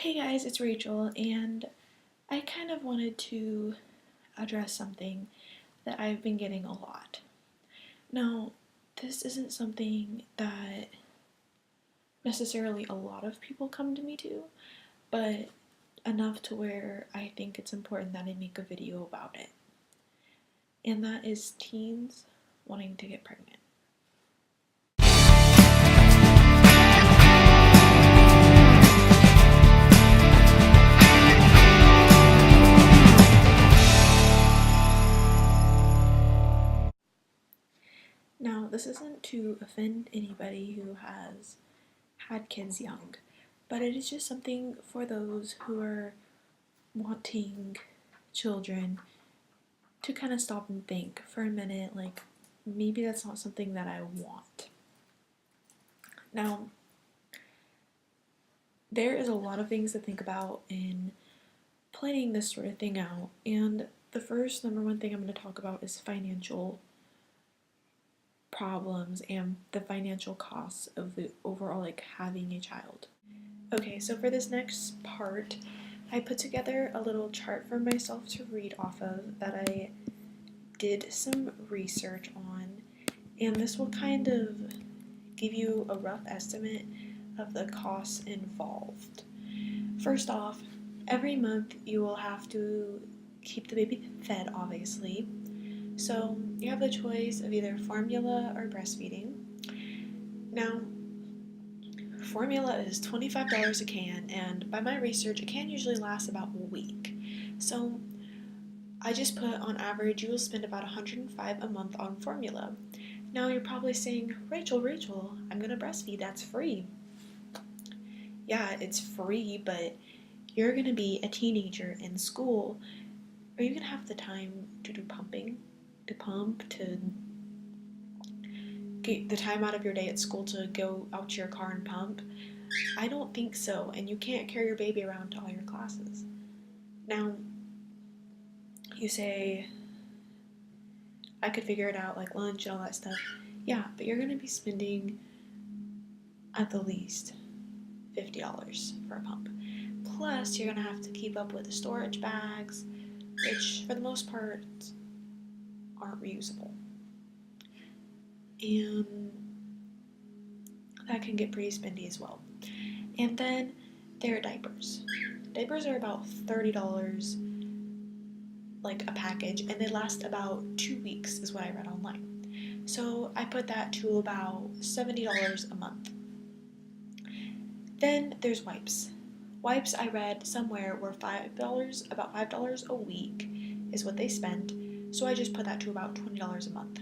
Hey guys, it's Rachel, and I kind of wanted to address something that I've been getting a lot. Now, this isn't something that necessarily a lot of people come to me to, but enough to where I think it's important that I make a video about it. And that is teens wanting to get pregnant. Now, this isn't to offend anybody who has had kids young, but it is just something for those who are wanting children to kind of stop and think for a minute, like maybe that's not something that I want. Now, there is a lot of things to think about in planning this sort of thing out, and the first number one thing I'm going to talk about is financial problems and the financial costs of the overall like having a child. Okay, so for this next part, I put together a little chart for myself to read off of that I did some research on, and this will kind of give you a rough estimate of the costs involved. First off, every month you will have to keep the baby fed, obviously. So you have the choice of either formula or breastfeeding. Now, formula is $25 a can, and by my research, a can usually lasts about a week. So I just put on average you will spend about $105 a month on formula. Now you're probably saying, Rachel, I'm gonna breastfeed, that's free. Yeah, it's free, but you're gonna be a teenager in school. Are you gonna have the time to do pumping? To pump, to get the time out of your day at school to go out to your car and pump? I don't think so, and you can't carry your baby around to all your classes. Now, you say, I could figure it out, like lunch and all that stuff. Yeah, but you're gonna be spending at the least $50 for a pump. Plus, you're gonna have to keep up with the storage bags, which for the most part aren't reusable. And that can get pretty spendy as well. And then there are diapers. Diapers are about $30 like a package, and they last about 2 weeks is what I read online. So I put that to about $70 a month. Then there's wipes. Wipes I read somewhere were about $5 a week is what they spent, so I just put that to about $20 a month.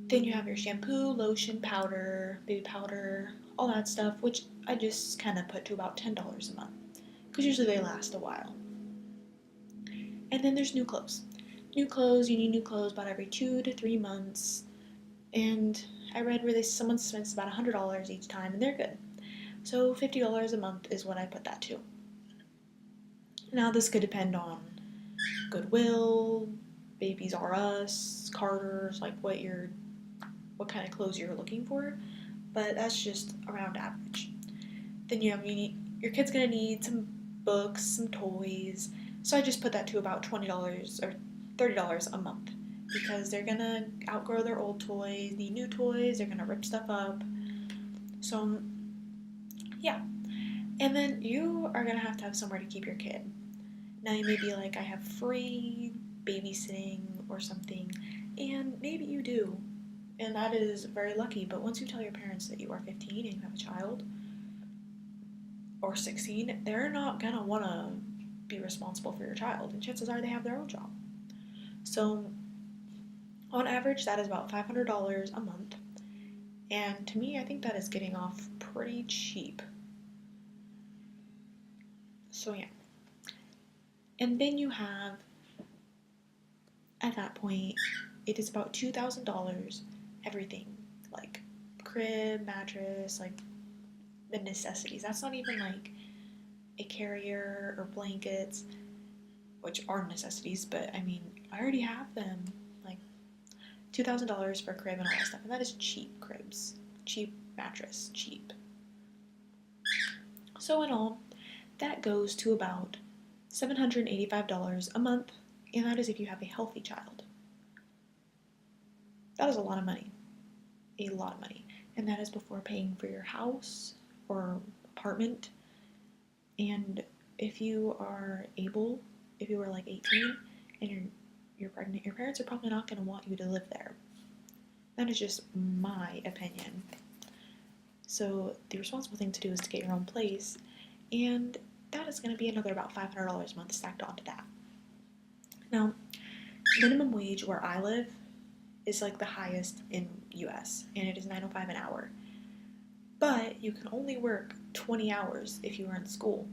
Then you have your shampoo, lotion, powder, baby powder, all that stuff, which I just kind of put to about $10 a month, because usually they last a while. And then there's new clothes. New clothes, you need new clothes about every 2 to 3 months, and I read where someone spends about $100 each time, and they're good. So $50 a month is what I put that to. Now this could depend on Goodwill, Babies R Us, Carter's, like what kind of clothes you're looking for, but that's just around average. Then your kid's gonna need some books, some toys, so I just put that to about $20 or $30 a month, because they're gonna outgrow their old toys, need new toys, they're gonna rip stuff up. So yeah. And then you are gonna have to have somewhere to keep your kid. Now you may be like, I have free babysitting or something, and maybe you do, and that is very lucky, but once you tell your parents that you are 15 and you have a child, or 16, they're not gonna wanna be responsible for your child, and chances are they have their own job. So on average, that is about $500 a month, and to me, I think that is getting off pretty cheap. So yeah. And then you have, at that point, it is about $2,000 everything, like crib, mattress, like the necessities. That's not even like a carrier or blankets, which are necessities, but I mean, I already have them. Like $2,000 for a crib and all that stuff, and that is cheap cribs, cheap mattress, cheap. So in all, that goes to about $785 a month, and that is if you have a healthy child. That is a lot of money. A lot of money. And that is before paying for your house or apartment. And if you are able, if you are like 18 and you're pregnant, your parents are probably not going to want you to live there. That is just my opinion. So the responsible thing to do is to get your own place, and that is going to be another about $500 a month stacked onto that. Now, minimum wage where I live is like the highest in US, and it is $9.05 an hour. But you can only work 20 hours if you are in school.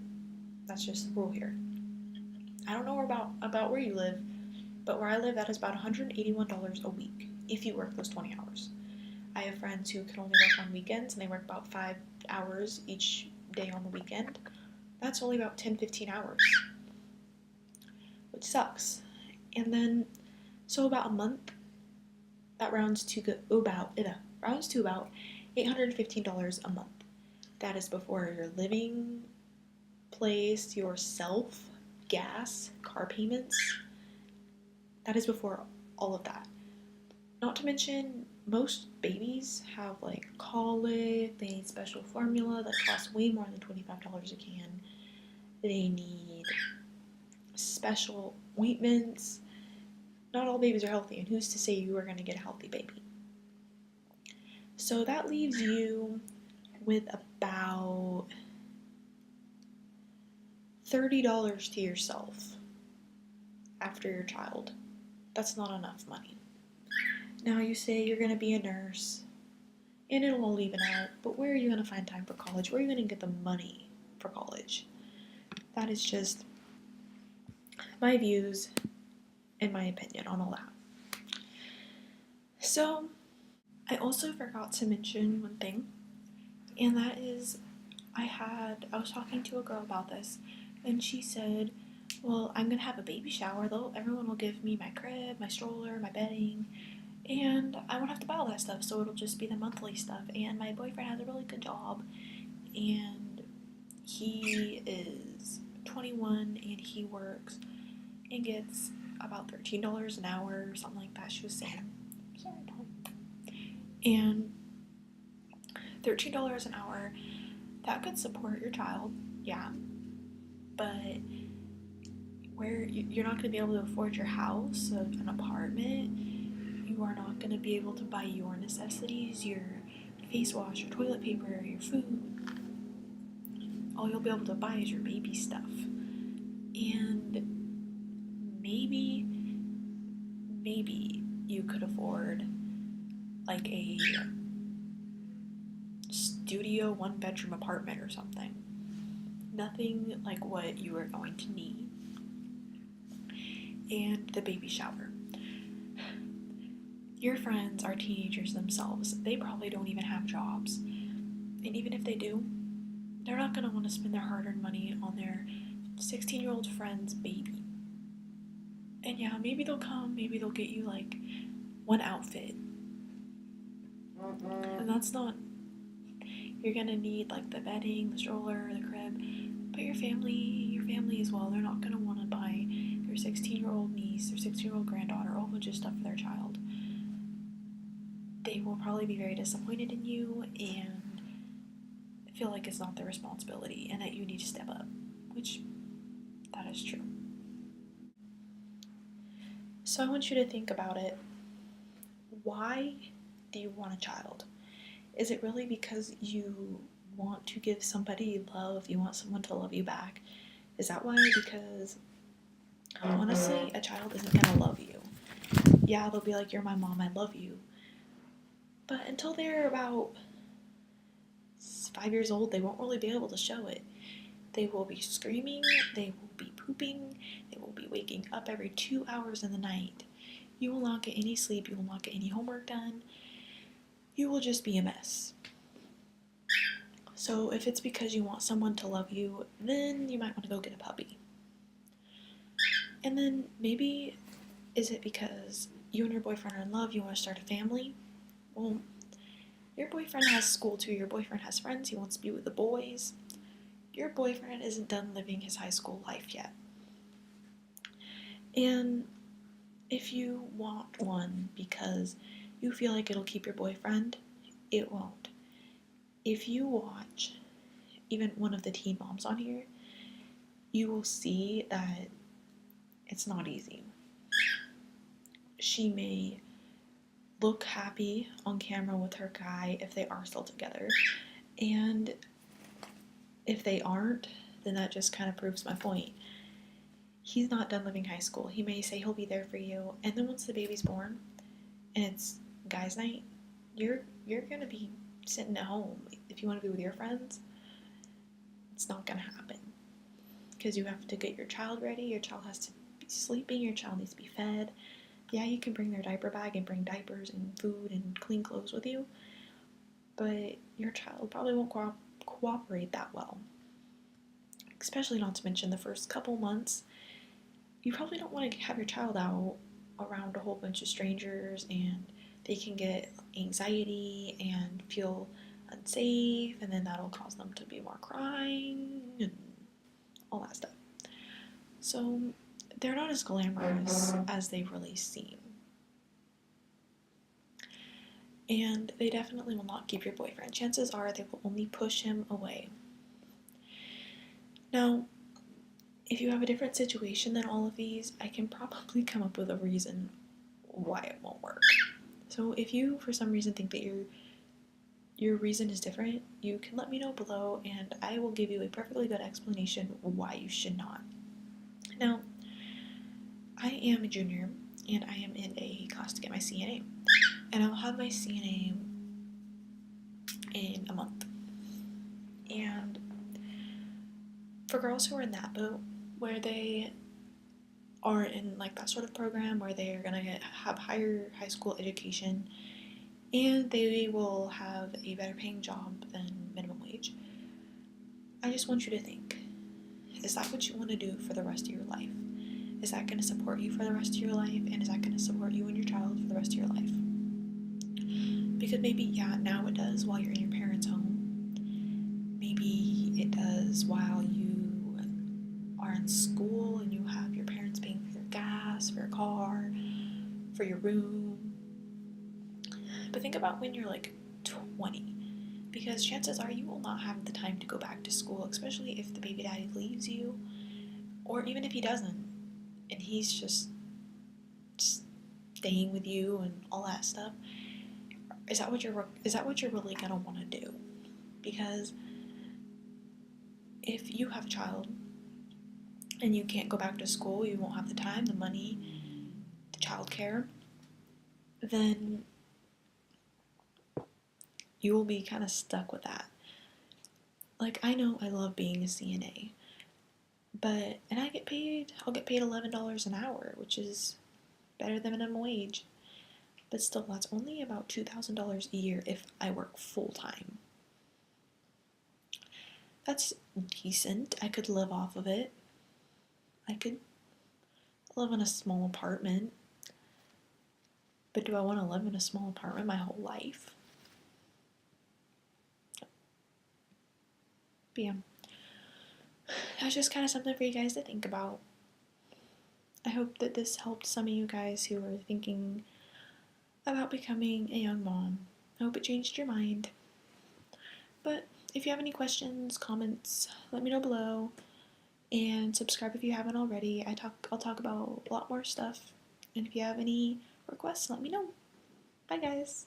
That's just the rule here. I don't know about where you live, but where I live, that is about $181 a week if you work those 20 hours. I have friends who can only work on weekends, and they work about 5 hours each day on the weekend. That's only about 10-15 hours, which sucks. And then, so about a month, that rounds to about $815 a month. That is before your living place, yourself, gas, car payments. That is before all of that. Not to mention, most babies have like colic, they need special formula that costs way more than $25 a can. They need special ointments. Not all babies are healthy, and who's to say you are going to get a healthy baby? So that leaves you with about $30 to yourself after your child. That's not enough money. Now you say you're going to be a nurse, and it'll all even out, but where are you going to find time for college? Where are you going to get the money for college? That is just my views and my opinion on all that. So, I also forgot to mention one thing, and that is I was talking to a girl about this, and she said, well, I'm going to have a baby shower, though. Everyone will give me my crib, my stroller, my bedding, and I won't have to buy all that stuff, so it'll just be the monthly stuff. And my boyfriend has a really good job, and he is 21, and he works and gets about $13 an hour or something like that, she was saying. Sorry, Tom. And $13 an hour, that could support your child, yeah, but where you're not going to be able to afford your house, an apartment, you are not going to be able to buy your necessities, your face wash, your toilet paper, your food. All you'll be able to buy is your baby stuff. And maybe you could afford like a studio 1-bedroom apartment or something. Nothing like what you are going to need. And the baby shower. Your friends are teenagers themselves. They probably don't even have jobs. And even if they do, they're not going to want to spend their hard-earned money on their 16-year-old friend's baby. And yeah, maybe they'll come, maybe they'll get you like one outfit. And that's not, you're going to need like the bedding, the stroller, the crib, but your family as well. They're not going to want to buy their 16-year-old niece, their 16-year-old granddaughter, a whole bunch of stuff for their child. They will probably be very disappointed in you and feel like it's not their responsibility and that you need to step up, which that is true. So I want you to think about it. Why do you want a child? Is it really because you want to give somebody love, you want someone to love you back? Is that why? Because honestly, a child isn't going to love you. Yeah, they'll be like, you're my mom, I love you. But until they're about 5 years old, they won't really be able to show it. They will be screaming, they will be pooping, they will be waking up every 2 hours in the night. You will not get any sleep, you will not get any homework done. You will just be a mess. So if it's because you want someone to love you, then you might want to go get a puppy. And then maybe, is it because you and your boyfriend are in love, you want to start a family? Well, your boyfriend has school too, your boyfriend has friends, he wants to be with the boys. your boyfriend isn't done living his high school life yet. And if you want one because you feel like it'll keep your boyfriend, it won't. If you watch even one of the teen moms on here, you will see that it's not easy. She may look happy on camera with her guy if they are still together, and if they aren't, then that just kind of proves my point. He's not done living high school. He may say he'll be there for you, and then once the baby's born and it's guys' night, you're gonna be sitting at home. If you want to be with your friends, it's not gonna happen because you have to get your child ready. Your child has to be sleeping. Your child needs to be fed. Yeah, you can bring their diaper bag and bring diapers and food and clean clothes with you, but your child probably won't cooperate that well. Especially not to mention the first couple months, you probably don't want to have your child out around a whole bunch of strangers, and they can get anxiety and feel unsafe, and then that'll cause them to be more crying and all that stuff. So they're not as glamorous as they really seem. And they definitely will not keep your boyfriend. Chances are they will only push him away. Now, if you have a different situation than all of these, I can probably come up with a reason why it won't work. So if you, for some reason, think that your reason is different, you can let me know below, and I will give you a perfectly good explanation why you should not. Now, I am a junior, and I am in a class to get my CNA, and I'll have my CNA in a month. And for girls who are in that boat, where they are in like that sort of program where they are going to have higher high school education and they will have a better paying job than minimum wage, I just want you to think, is that what you want to do for the rest of your life? Is that going to support you for the rest of your life? And is that going to support you and your child for the rest of your life? Because maybe, yeah, now it does while you're in your parents' home. Maybe it does while you are in school and you have your parents paying for your gas, for your car, for your room. But think about when you're like 20, because chances are you will not have the time to go back to school, especially if the baby daddy leaves you, or even if he doesn't, and he's just staying with you and all that stuff. Is that what you're really gonna want to do? Because if you have a child and you can't go back to school, you won't have the time, the money, the childcare, then you will be kind of stuck with that. Like, I know I love being a CNA, and I'll get paid $11 an hour, which is better than minimum wage. But still, that's only about $2,000 a year if I work full time. That's decent. I could live off of it. I could live in a small apartment. But do I want to live in a small apartment my whole life? But yeah, that's just kind of something for you guys to think about. I hope that this helped some of you guys who are thinking about becoming a young mom. I hope it changed your mind. But if you have any questions, comments, let me know below. And subscribe if you haven't already. I'll talk about a lot more stuff. And if you have any requests, let me know. Bye, guys.